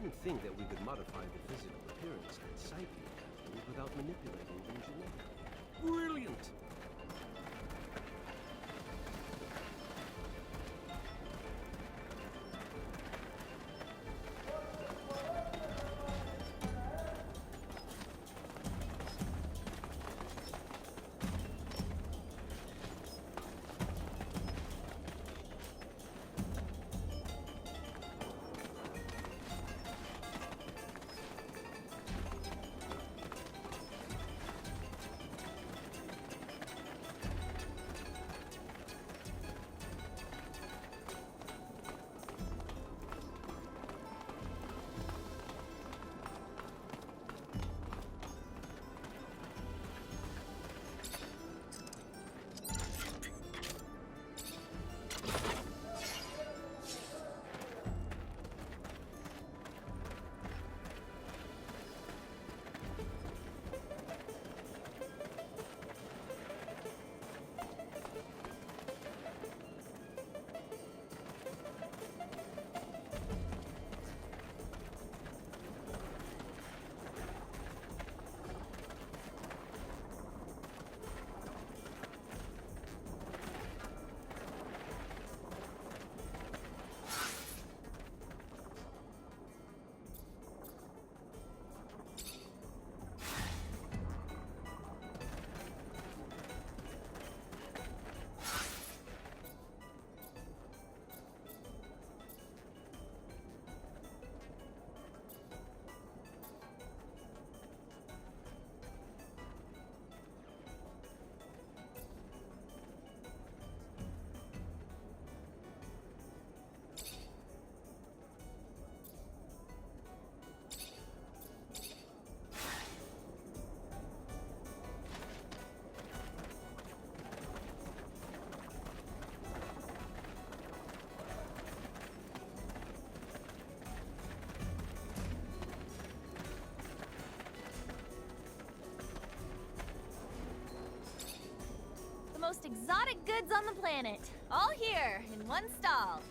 didn't think that we could modify the physical appearance and psyche of animals without manipulating them genetically. Brilliant! The most exotic goods on the planet, all here in one stall.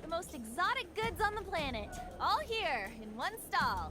Most exotic goods on the planet, all here in one stall.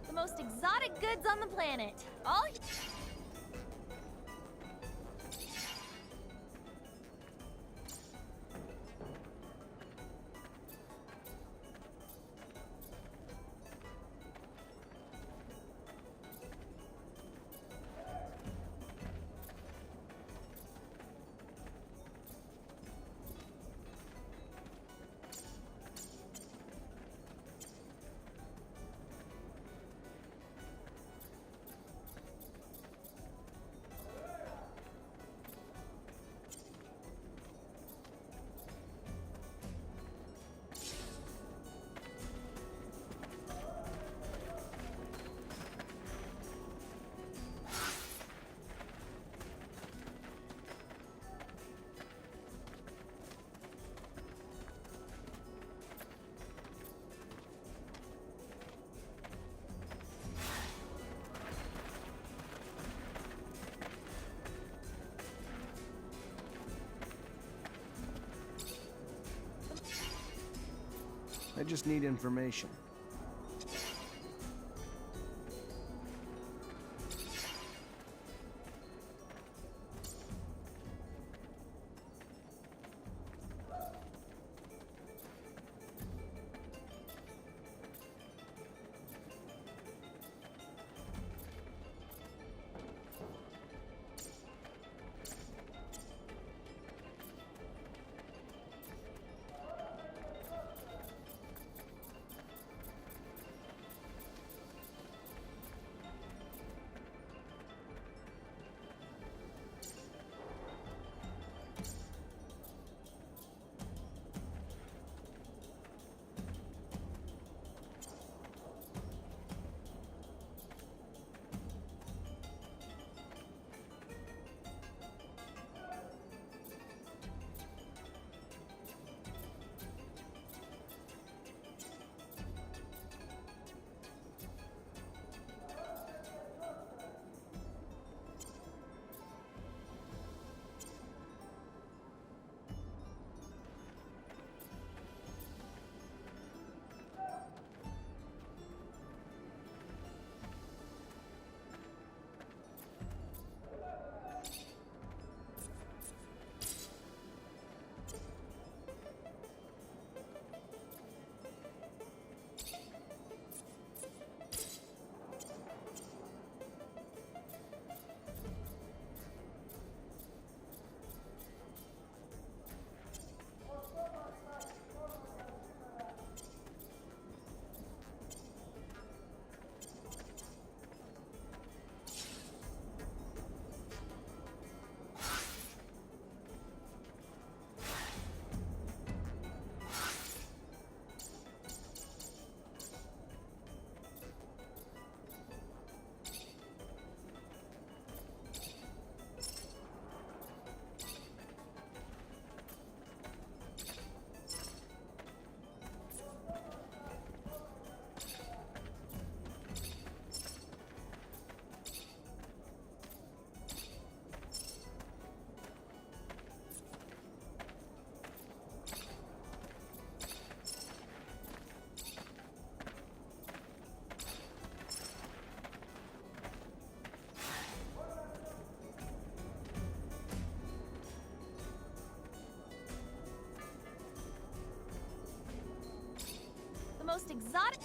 The most exotic goods on the planet, all just need information. The most exotic...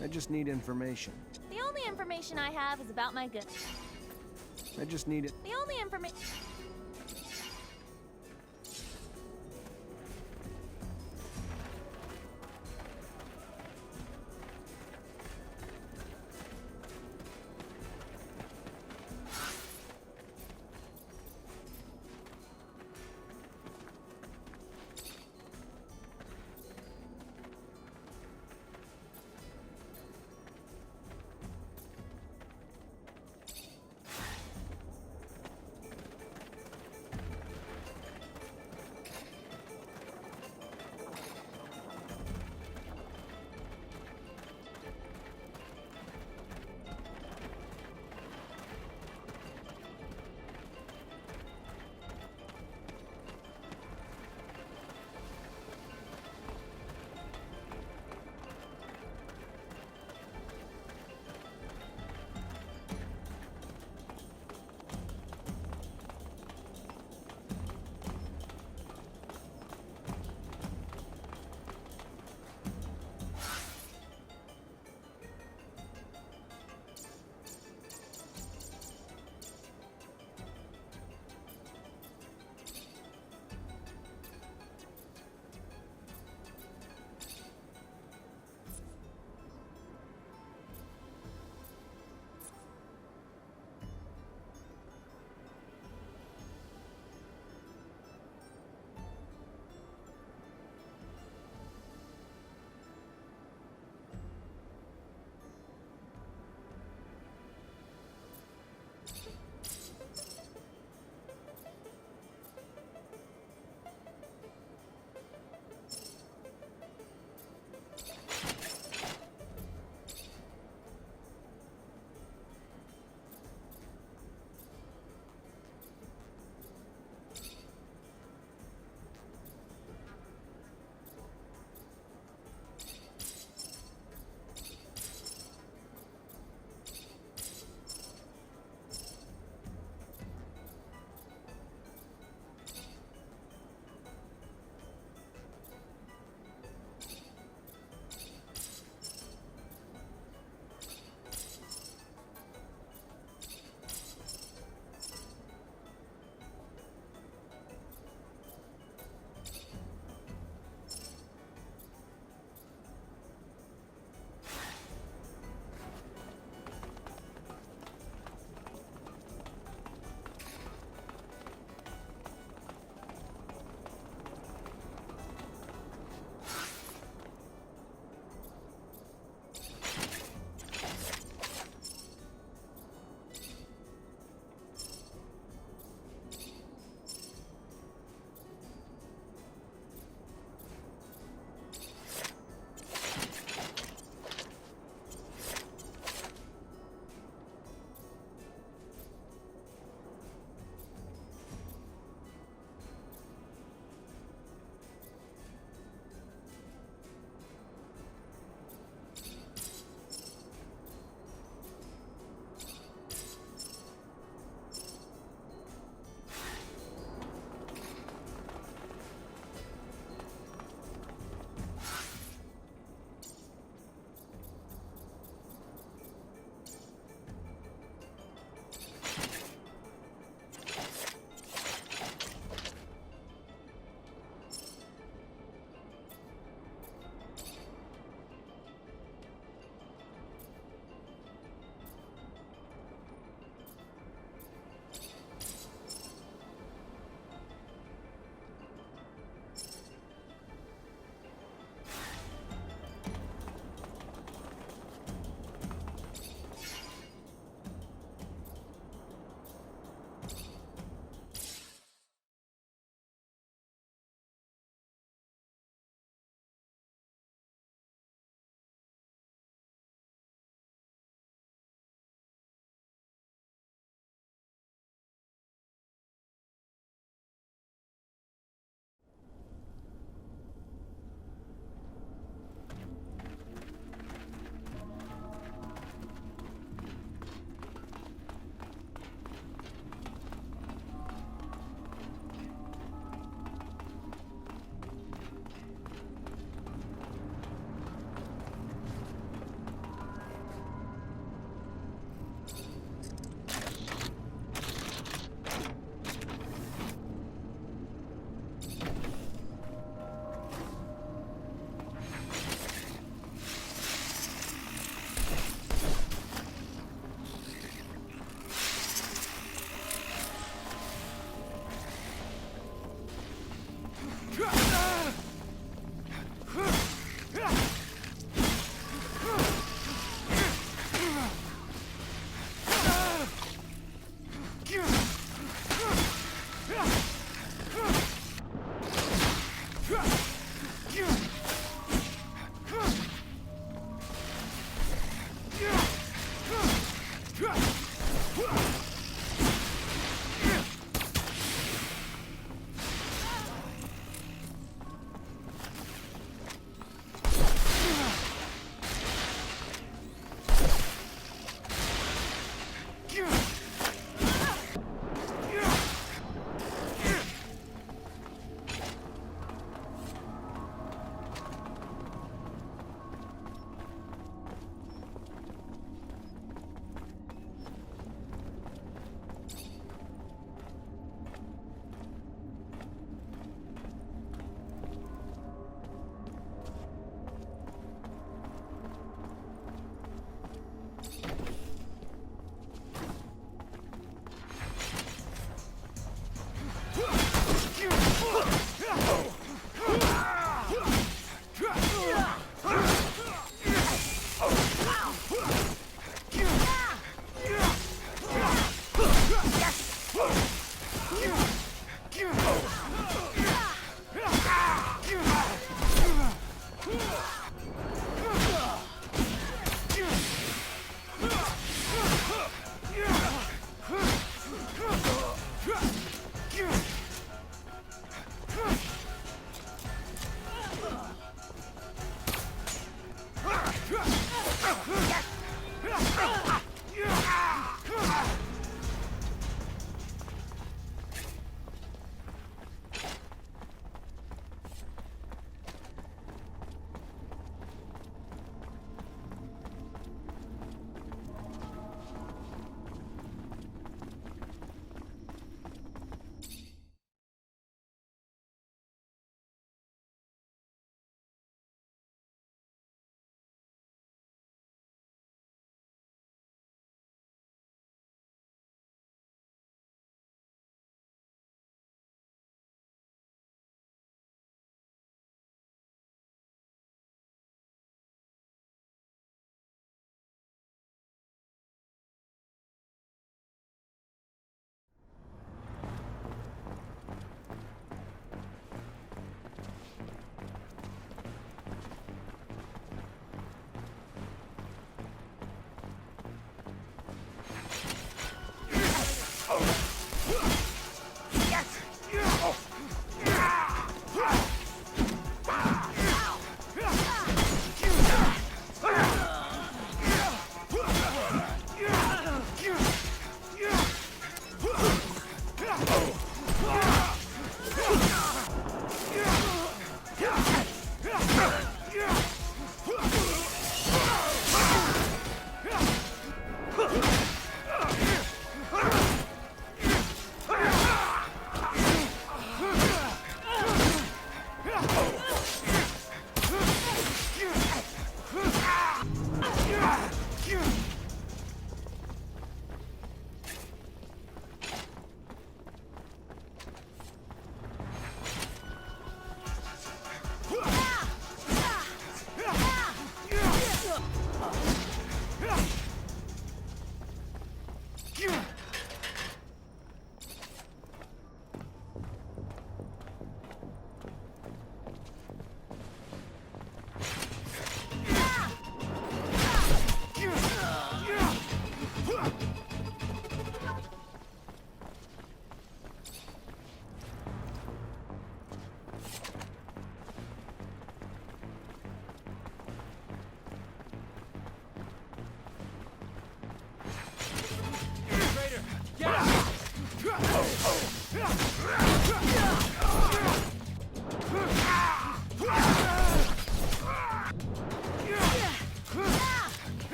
I just need information. The only information I have is about my goods. I just need it. The only information...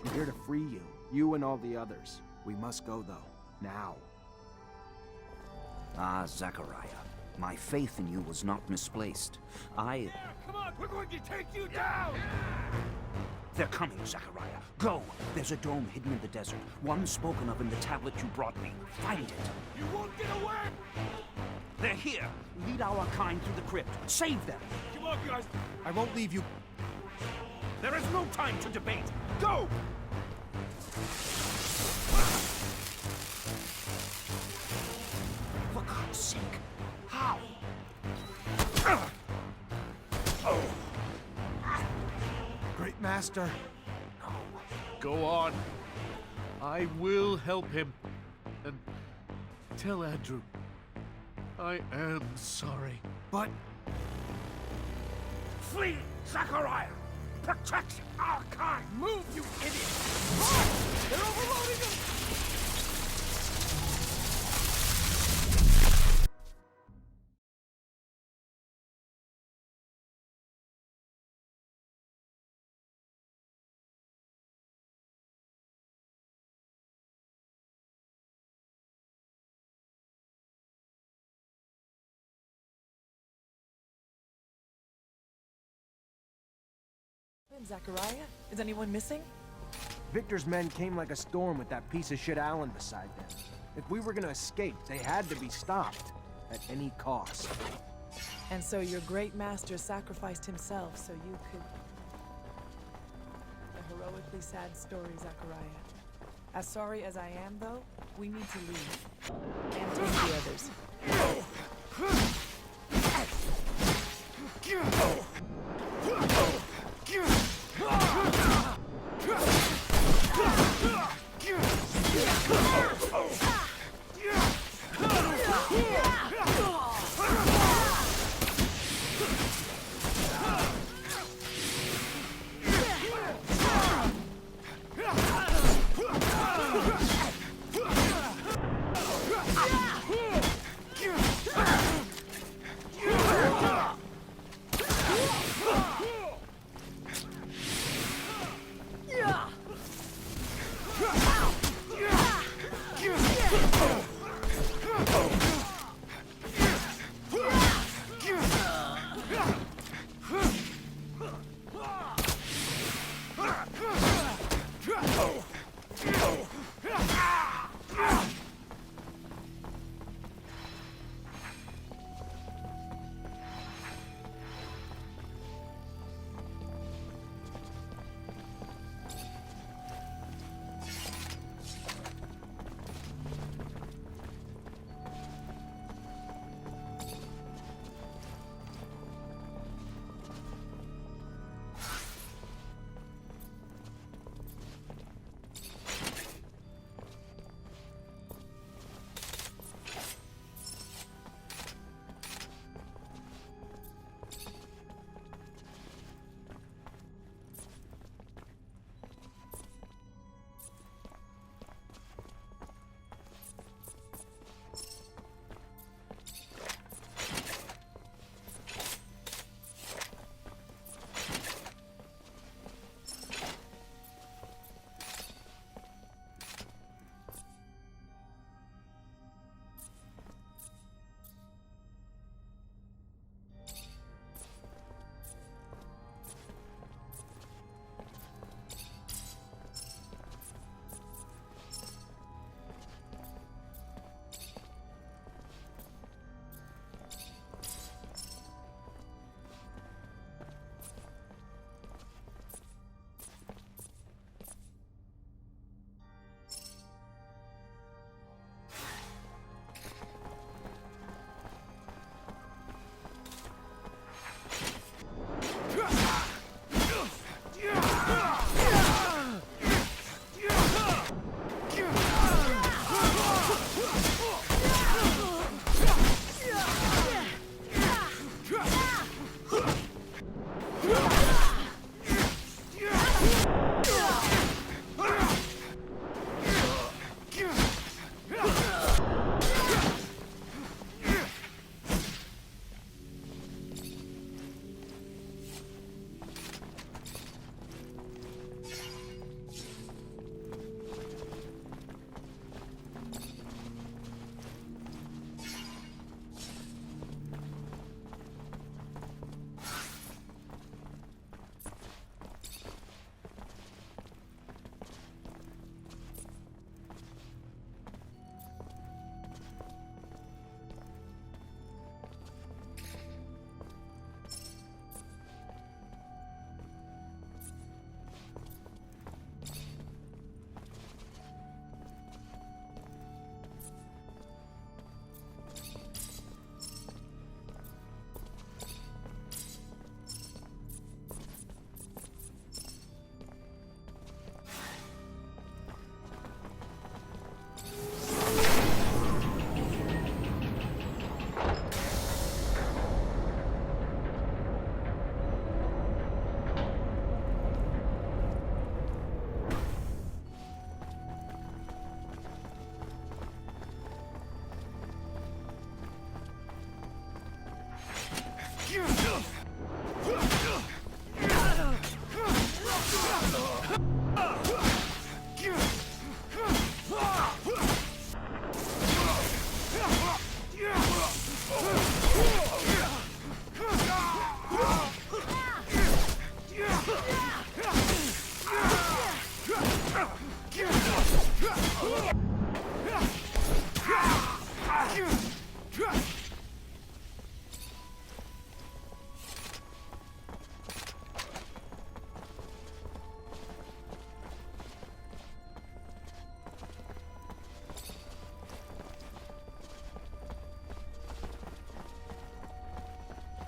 I'm here to free you. You and all the others. We must go, though. Now. Ah, Zachariah. My faith in you was not misplaced. Come on, we're going to take you down! They're coming, Zachariah. Go! There's a dome hidden in the desert. One spoken of in the tablet you brought me. Find it. You won't get away! They're here. Lead our kind through the crypt. Save them. Come on, guys! I won't leave you. There is no time to debate. Go! For God's sake. How? Great Master. Go on. I will help him. And tell Andrew, I am sorry. But Flee, Zachariah! Protect our kind! Move, you idiot! Run! They're overloading them! Zachariah? Is anyone missing? Victor's men came like a storm with that piece of shit Alan beside them. If we were gonna escape, they had to be stopped. At any cost. And so your great master sacrificed himself so you could... A heroically sad story, Zachariah. As sorry as I am, though, we need to leave. And take the others.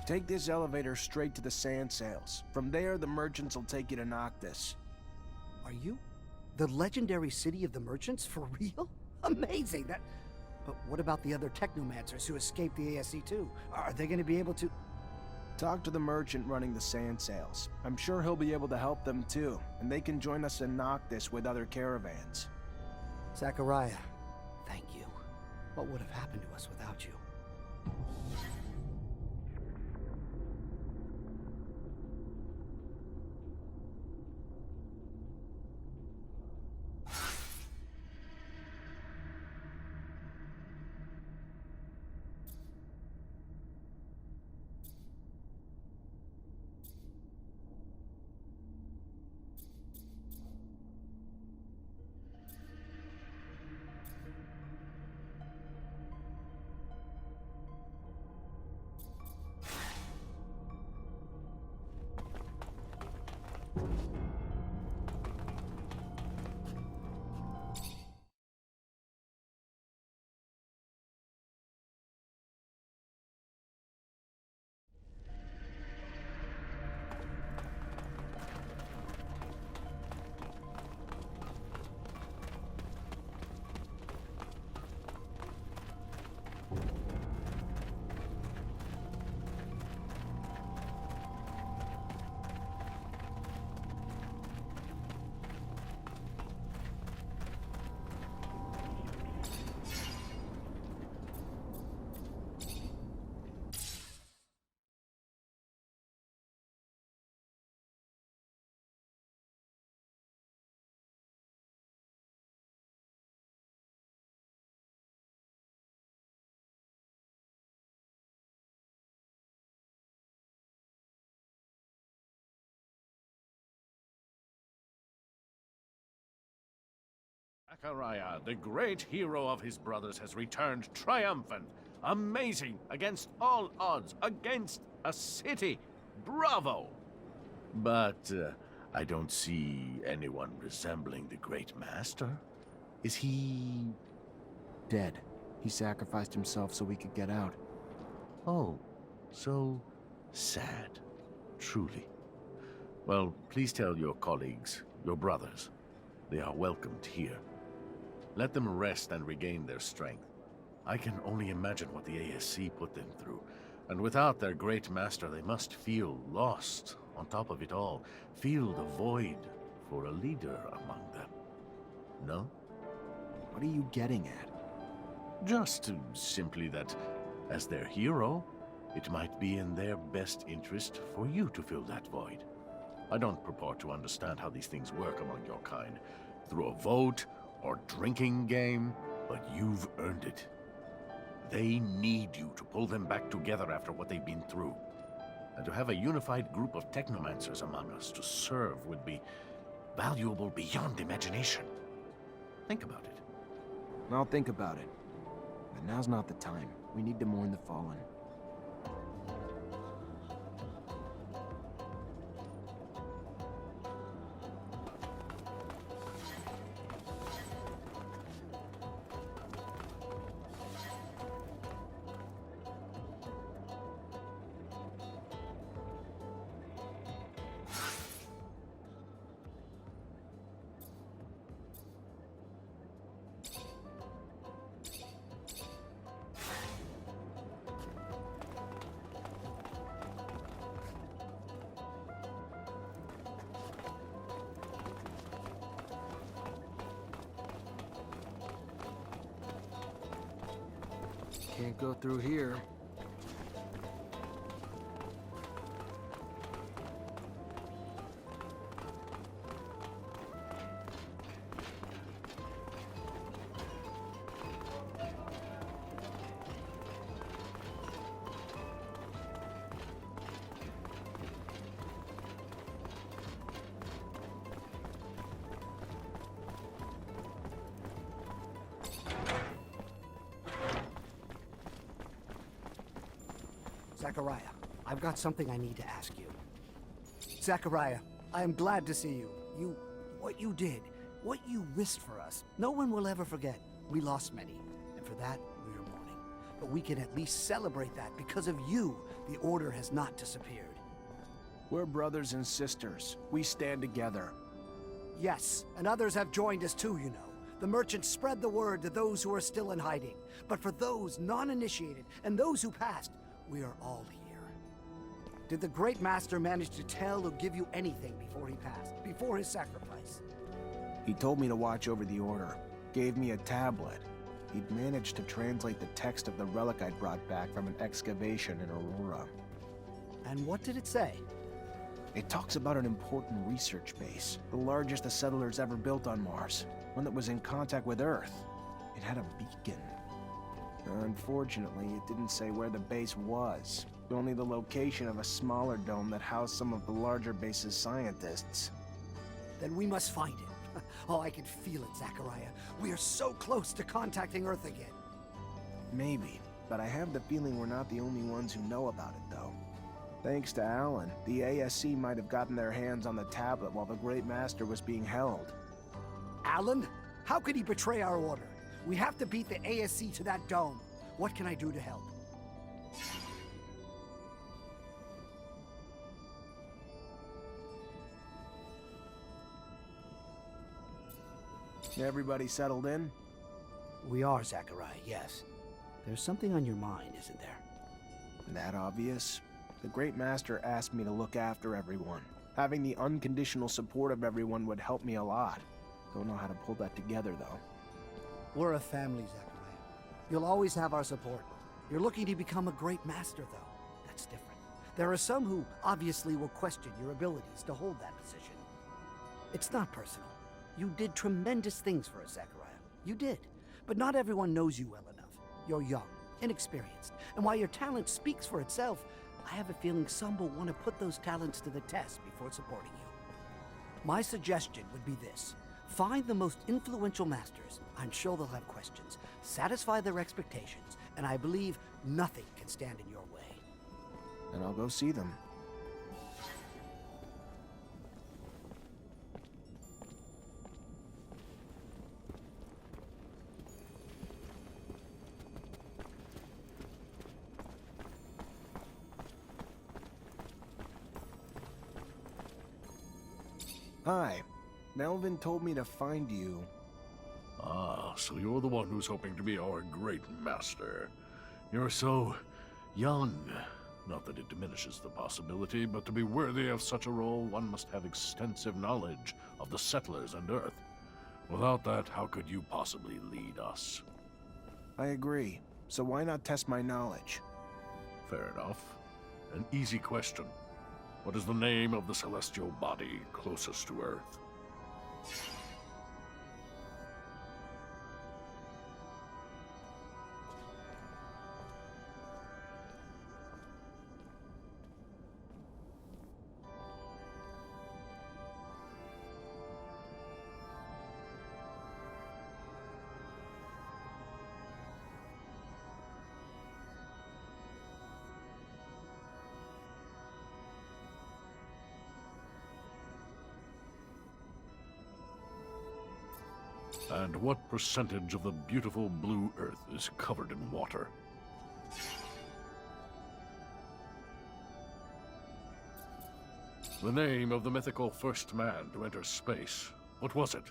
Take this elevator straight to the sand sails. From there, the merchants will take you to Noctis. Are you the legendary city of the merchants for real? Amazing! But what about the other Technomancers who escaped the ASC too? Are they going to be able to... Talk to the merchant running the sand sails. I'm sure he'll be able to help them too, and they can join us in Noctis with other caravans. Zachariah, thank you. What would have happened to us without you? Zachariah, the great hero of his brothers, has returned triumphant. Amazing, against all odds, against a city. Bravo! But I don't see anyone resembling the great master. Is he... Dead. He sacrificed himself so we could get out. Oh, so sad. Truly. Well, please tell your colleagues, your brothers, they are welcomed here. Let them rest and regain their strength. I can only imagine what the ASC put them through. And without their great master, they must feel lost. On top of it all, feel the void for a leader among them. No? What are you getting at? Just simply that, as their hero, it might be in their best interest for you to fill that void. I don't purport to understand how these things work among your kind, through a vote or drinking game, but you've earned it. They need you to pull them back together after what they've been through. And to have a unified group of Technomancers among us to serve would be valuable beyond imagination. Think about it. I'll think about it. But now's not the time. We need to mourn the fallen. Can't go through here. Zachariah, I've got something I need to ask you. Zachariah, I am glad to see you. What you did, what you risked for us, no one will ever forget. We lost many, and for that, we are mourning. But we can at least celebrate that because of you, The Order has not disappeared. We're brothers and sisters. We stand together. Yes, and others have joined us too, you know. The merchants spread the word to those who are still in hiding. But for those non-initiated and those who passed, we are all here. Did the Great Master manage to tell or give you anything before he passed, before his sacrifice? He told me to watch over the Order. Gave me a tablet. He'd managed to translate the text of the relic I'd brought back from an excavation in Aurora. And what did it say? It talks about an important research base, the largest the settlers ever built on Mars, one that was in contact with Earth. It had a beacon. Unfortunately, it didn't say where the base was, only the location of a smaller dome that housed some of the larger base's scientists. Then we must find it. Oh, I can feel it, Zachariah. We are so close to contacting Earth again. Maybe, but I have the feeling we're not the only ones who know about it, though. Thanks to Alan, the ASC might have gotten their hands on the tablet while the Great Master was being held. Alan? How could he betray our order? We have to beat the ASC to that dome. What can I do to help? Everybody settled in? We are, Zachariah, yes. There's something on your mind, isn't there? That obvious? The Great Master asked me to look after everyone. Having the unconditional support of everyone would help me a lot. Don't know how to pull that together, though. We're a family, Zachariah. You'll always have our support. You're looking to become a great master, though. That's different. There are some who obviously will question your abilities to hold that position. It's not personal. You did tremendous things for us, Zachariah. You did. But not everyone knows you well enough. You're young, inexperienced, and while your talent speaks for itself, I have a feeling some will want to put those talents to the test before supporting you. My suggestion would be this. Find the most influential masters. I'm sure they'll have questions. Satisfy their expectations, and I believe nothing can stand in your way. And I'll go see them. Hi. Melvin told me to find you. Ah, so you're the one who's hoping to be our great master. You're so young. Not that it diminishes the possibility, but to be worthy of such a role, one must have extensive knowledge of the settlers and Earth. Without that, how could you possibly lead us? I agree. So why not test my knowledge? Fair enough. An easy question. What is the name of the celestial body closest to Earth? And what percentage of the beautiful blue Earth is covered in water? The name of the mythical first man to enter space. What was it?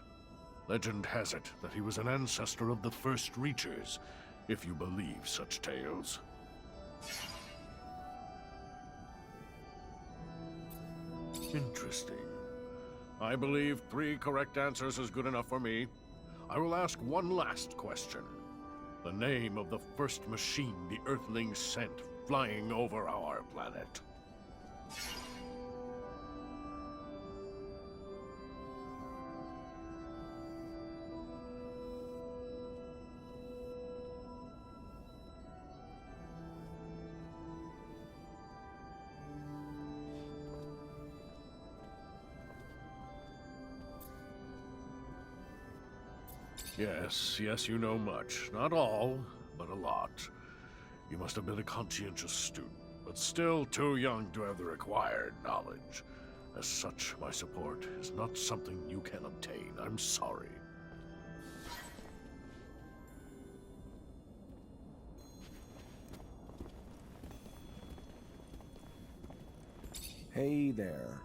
Legend has it that he was an ancestor of the first Reachers, if you believe such tales. Interesting. I believe 3 correct answers is good enough for me. I will ask one last question. The name of the first machine the Earthlings sent flying over our planet. Yes, you know much. Not all, but a lot. You must have been a conscientious student, but still too young to have the required knowledge. As such, my support is not something you can obtain. I'm sorry. Hey there.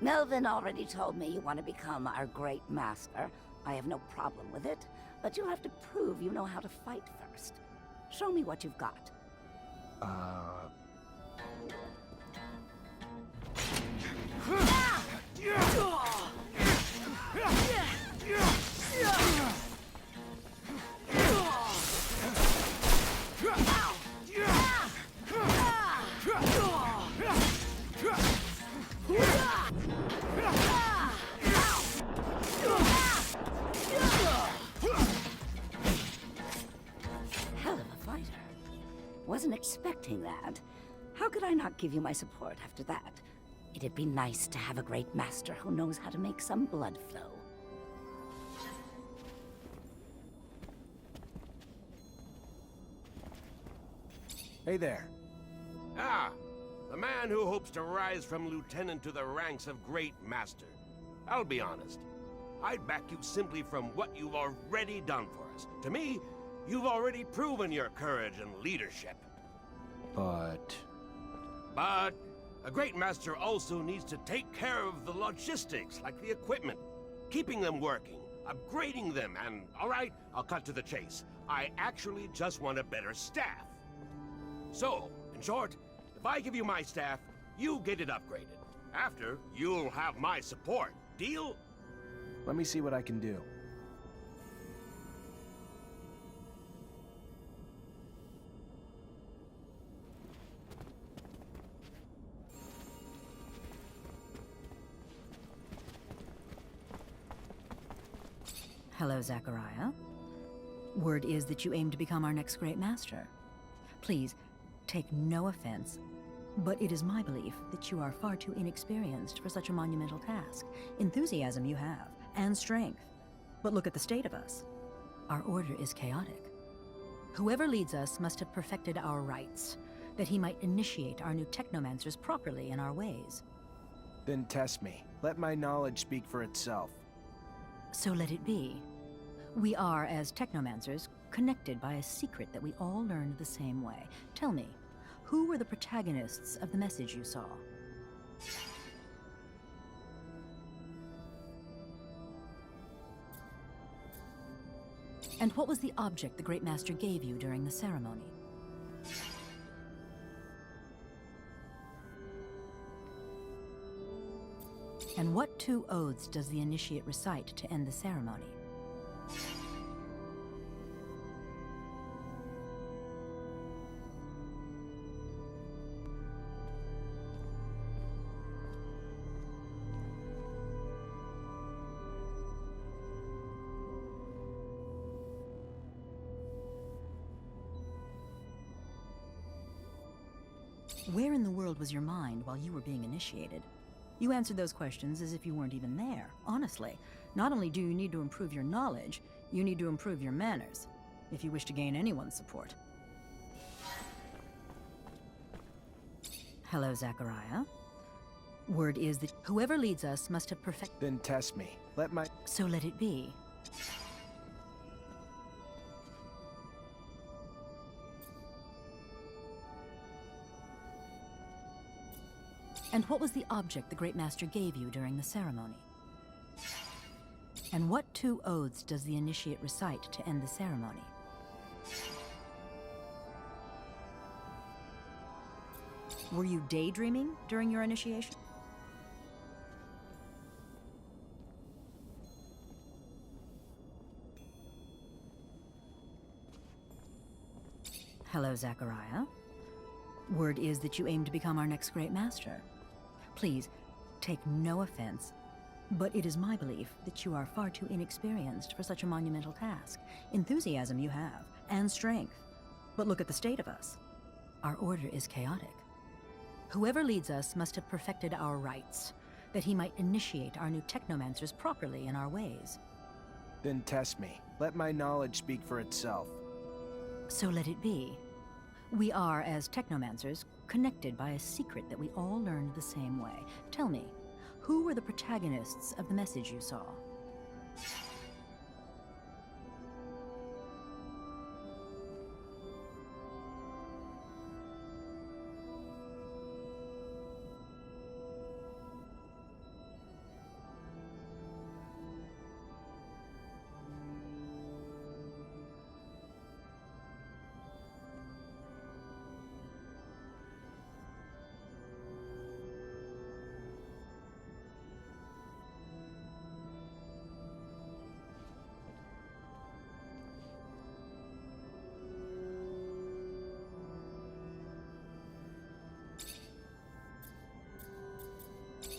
Melvin already told me you want to become our great master. I have no problem with it, but you'll have to prove you know how to fight first. Show me what you've got. Hell of a fighter. Wasn't expecting that. How could I not give you my support after that? It'd be nice to have a great master who knows how to make some blood flow. Hey there. Ah, the man who hopes to rise from lieutenant to the ranks of great master. I'll be honest. I'd back you simply from what you've already done for us. To me, you've already proven your courage and leadership. But a great master also needs to take care of the logistics, like the equipment, keeping them working, upgrading them, and all right, I'll cut to the chase. I actually just want a better staff. So, in short, if I give you my staff, you get it upgraded. After, you'll have my support. Deal? let me see what I can do. Hello, Zachariah. Word is that you aim to become our next great master. Please, take no offense, but it is my belief that you are far too inexperienced for such a monumental task. Enthusiasm you have, and strength. But look at the state of us. Our order is chaotic. Whoever leads us must have perfected our rites, that he might initiate our new Technomancers properly in our ways. Then test me. Let my knowledge speak for itself. So let it be. We are, as Technomancers, connected by a secret that we all learned the same way. Tell me, who were the protagonists of the message you saw? And what was the object the Great Master gave you during the ceremony? And what two oaths does the initiate recite to end the ceremony? Where in the world was your mind while you were being initiated? You answered those questions as if you weren't even there. Honestly, not only do you need to improve your knowledge, you need to improve your manners, if you wish to gain anyone's support. Hello, Zachariah. Word is that whoever leads us must have perfected. Then test me. Let my... So let it be. And what was the object the Great Master gave you during the ceremony? And what two oaths does the initiate recite to end the ceremony? Were you daydreaming during your initiation? Hello, Zachariah. Word is that you aim to become our next great master. Please, take no offense, but it is my belief that you are far too inexperienced for such a monumental task. Enthusiasm you have, and strength. But look at the state of us. Our order is chaotic. Whoever leads us must have perfected our rites, that he might initiate our new Technomancers properly in our ways. Then test me. Let my knowledge speak for itself. So let it be. We are, as Technomancers, connected by a secret that we all learned the same way. Tell me, who were the protagonists of the message you saw?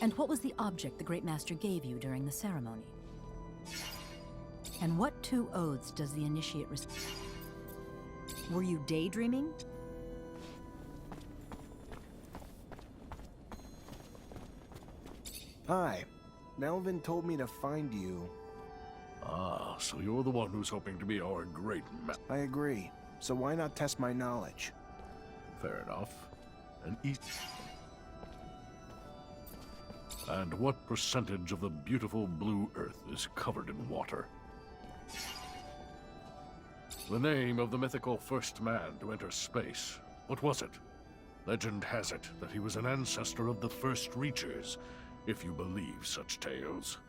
And what was the object the Great Master gave you during the ceremony? And what two oaths does the initiate receive? Were you daydreaming? Hi. Melvin told me to find you. Ah, so you're the one who's hoping to be our great I agree. So why not test my knowledge? Fair enough. And what percentage of the beautiful blue Earth is covered in water? The name of the mythical first man to enter space. What was it? Legend has it that he was an ancestor of the first Reachers, if you believe such tales.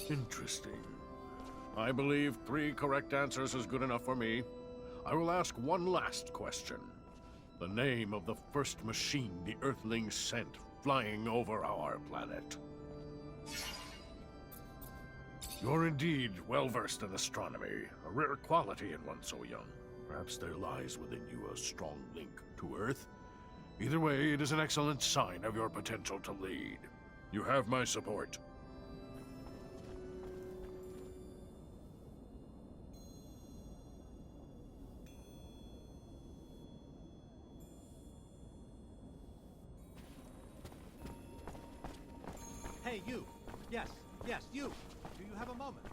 Interesting. I believe 3 correct answers is good enough for me. I will ask one last question. The name of the first machine the Earthlings sent flying over our planet. You're indeed well-versed in astronomy, a rare quality in one so young. Perhaps there lies within you a strong link to Earth. Either way, it is an excellent sign of your potential to lead. You have my support. Hey, you! Yes, you! Do you have a moment?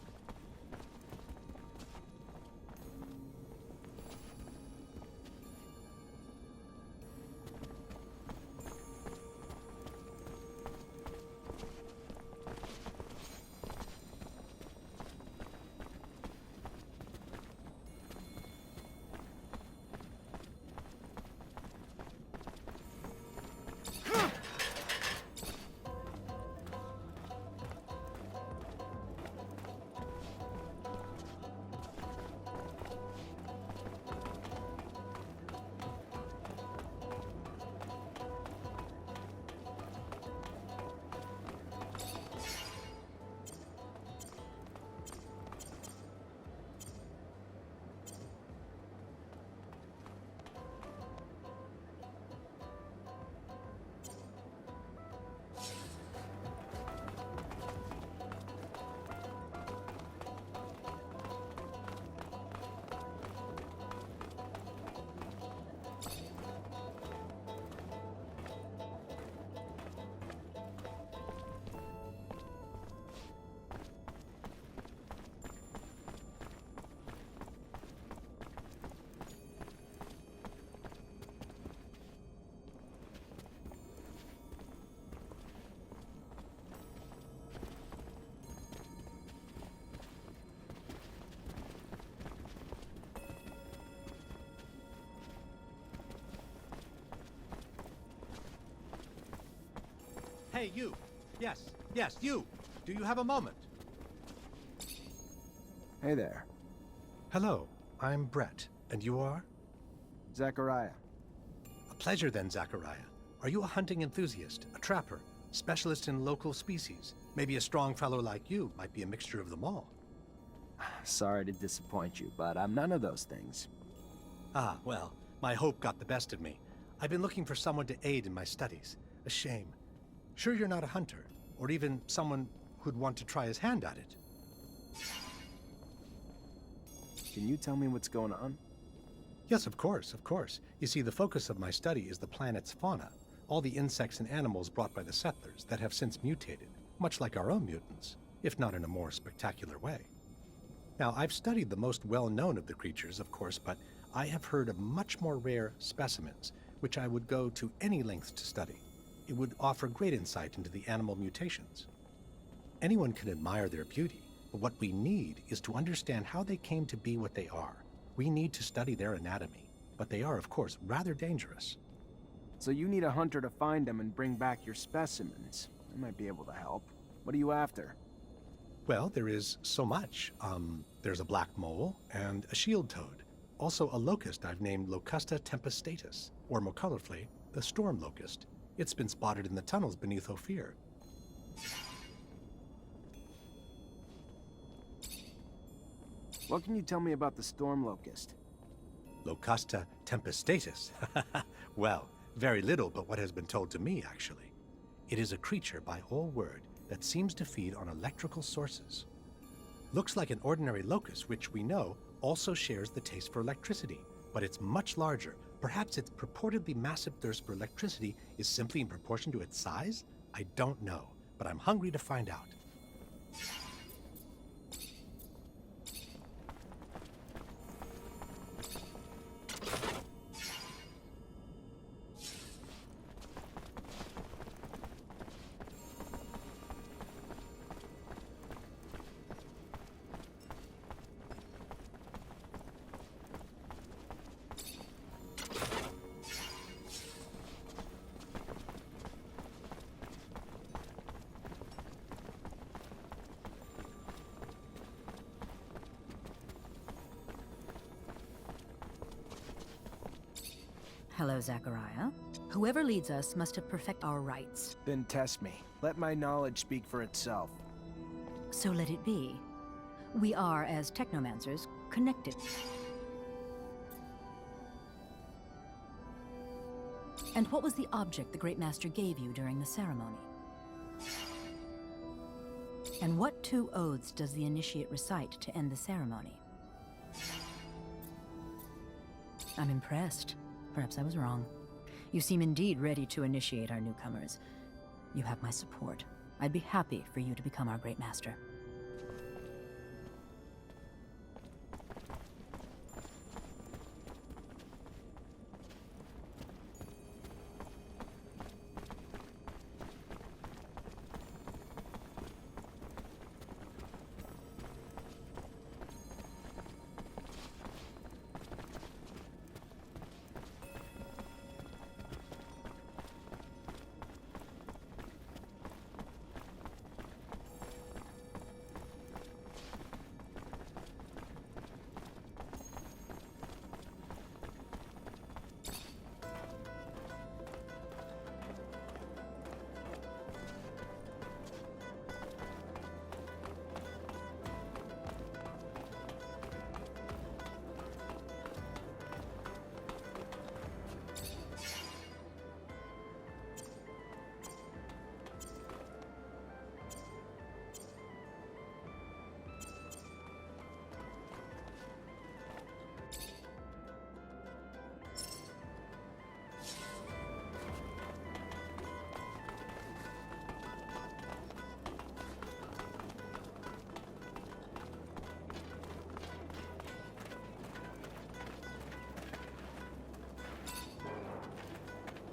Hey, you! Yes, you! Do you have a moment? Hey there. Hello, I'm Brett, and you are? Zachariah. A pleasure then, Zachariah. Are you a hunting enthusiast, a trapper, specialist in local species? Maybe a strong fellow like you might be a mixture of them all. Sorry to disappoint you, but I'm none of those things. Ah, well, my hope got the best of me. I've been looking for someone to aid in my studies. A shame. Sure you're not a hunter, or even someone who'd want to try his hand at it? Can you tell me what's going on? Yes, of course. You see, the focus of my study is the planet's fauna, all the insects and animals brought by the settlers that have since mutated, much like our own mutants, if not in a more spectacular way. Now, I've studied the most well-known of the creatures, of course, but I have heard of much more rare specimens, which I would go to any lengths to study. It would offer great insight into the animal mutations. Anyone can admire their beauty, but what we need is to understand how they came to be what they are. We need to study their anatomy, but they are, of course, rather dangerous. So you need a hunter to find them and bring back your specimens. I might be able to help. What are you after? Well, there is so much. There's a black mole and a shield toad. Also a locust I've named Locusta tempestatus, or more colorfully, the storm locust. It's been spotted in the tunnels beneath Ophir. What can you tell me about the storm locust? Locusta tempestatus. Well, very little but what has been told to me, actually. It is a creature, by all word, that seems to feed on electrical sources. Looks like an ordinary locust, which we know also shares the taste for electricity, but it's much larger. Perhaps its purportedly massive thirst for electricity is simply in proportion to its size? I don't know, but I'm hungry to find out. Hello, Zachariah. Whoever leads us must have perfected our rights. Then test me. Let my knowledge speak for itself. So let it be. We are, as Technomancers, connected. And what was the object the Great Master gave you during the ceremony? And what 2 oaths does the initiate recite to end the ceremony? I'm impressed. Perhaps I was wrong. You seem indeed ready to initiate our newcomers. You have my support. I'd be happy for you to become our Great Master.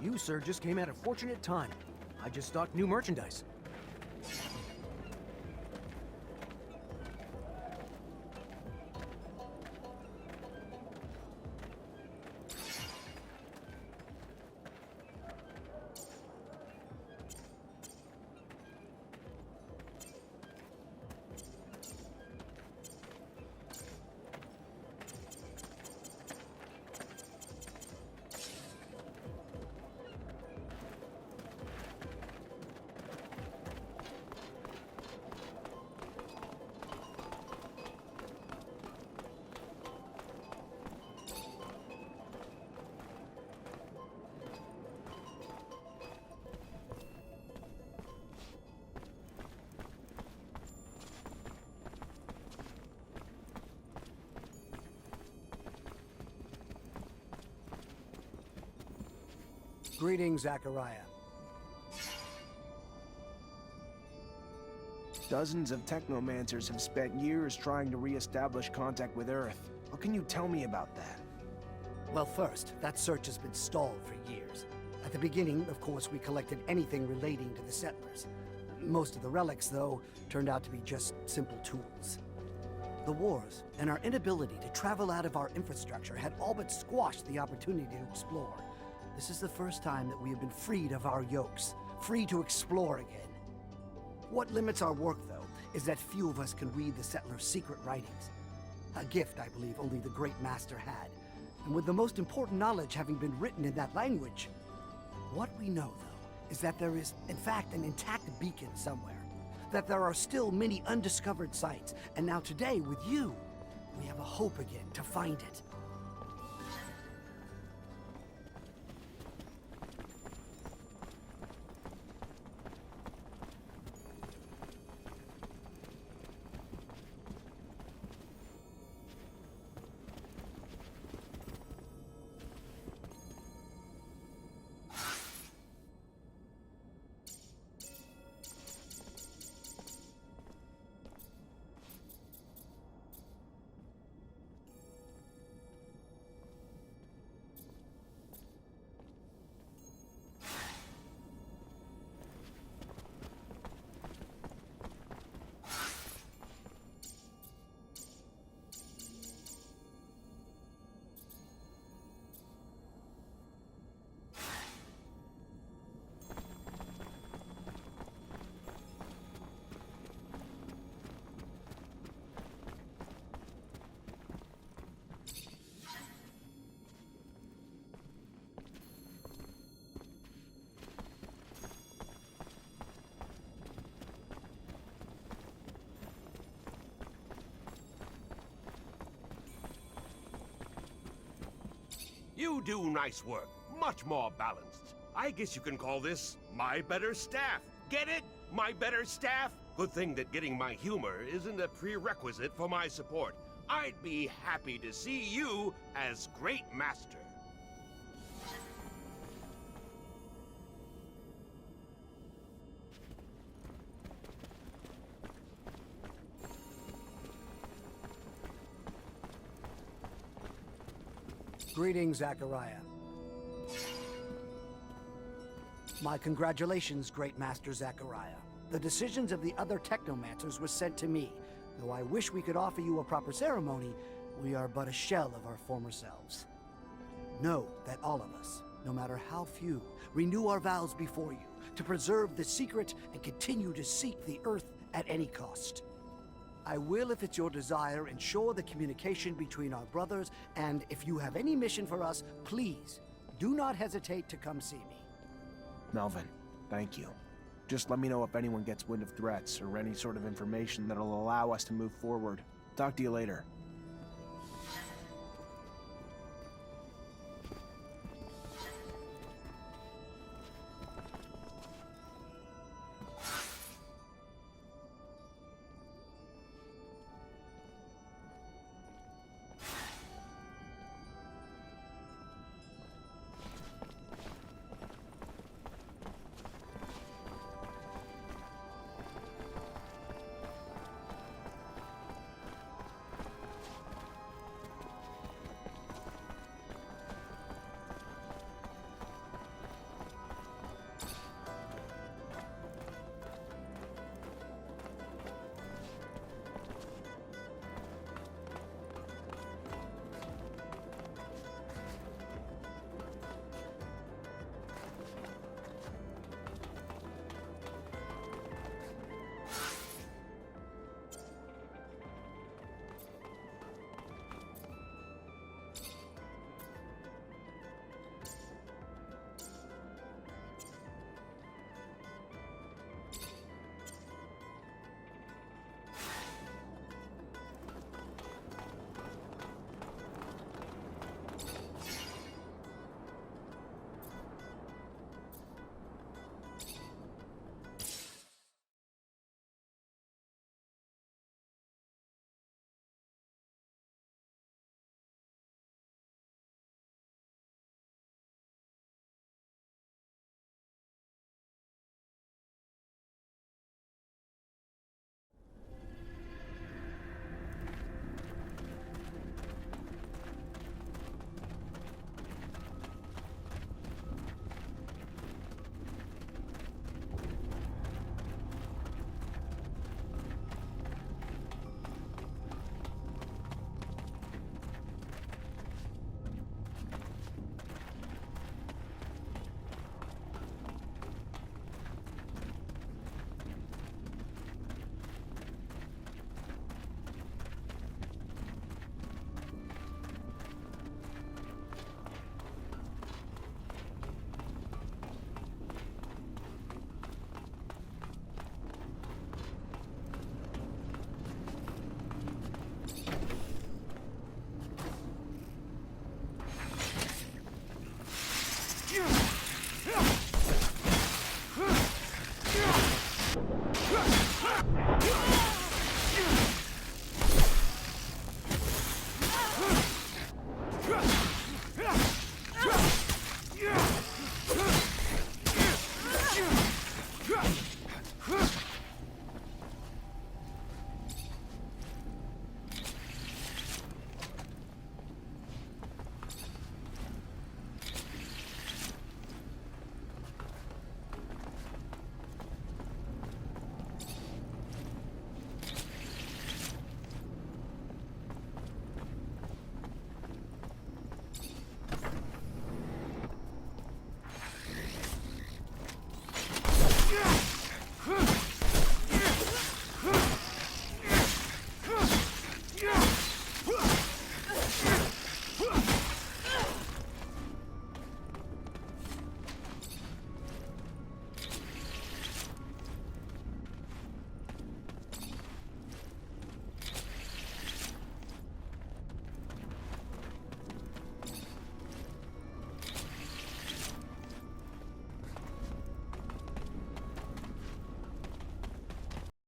You, sir, just came at a fortunate time. I just stocked new merchandise. Greetings, Zachariah. Dozens of Technomancers have spent years trying to re-establish contact with Earth. What can you tell me about that? Well, first, that search has been stalled for years. At the beginning, of course, we collected anything relating to the settlers. Most of the relics, though, turned out to be just simple tools. The wars and our inability to travel out of our infrastructure had all but squashed the opportunity to explore. This is the first time that we have been freed of our yokes, free to explore again. What limits our work, though, is that few of us can read the settlers' secret writings. A gift, I believe, only the Great Master had. And with the most important knowledge having been written in that language, what we know, though, is that there is, in fact, an intact beacon somewhere. That there are still many undiscovered sites, and now today, with you, we have a hope again to find it. You do nice work. Much more balanced. I guess you can call this my better staff. Get it? My better staff? Good thing that getting my humor isn't a prerequisite for my support. I'd be happy to see you as Great Master. Greetings, Zachariah. My congratulations, Great Master Zachariah. The decisions of the other Technomancers were sent to me. Though I wish we could offer you a proper ceremony, we are but a shell of our former selves. Know that all of us, no matter how few, renew our vows before you to preserve the secret and continue to seek the Earth at any cost. I will, if it's your desire, ensure the communication between our brothers, and if you have any mission for us, please, do not hesitate to come see me. Melvin, thank you. Just let me know if anyone gets wind of threats or any sort of information that'll allow us to move forward. Talk to you later.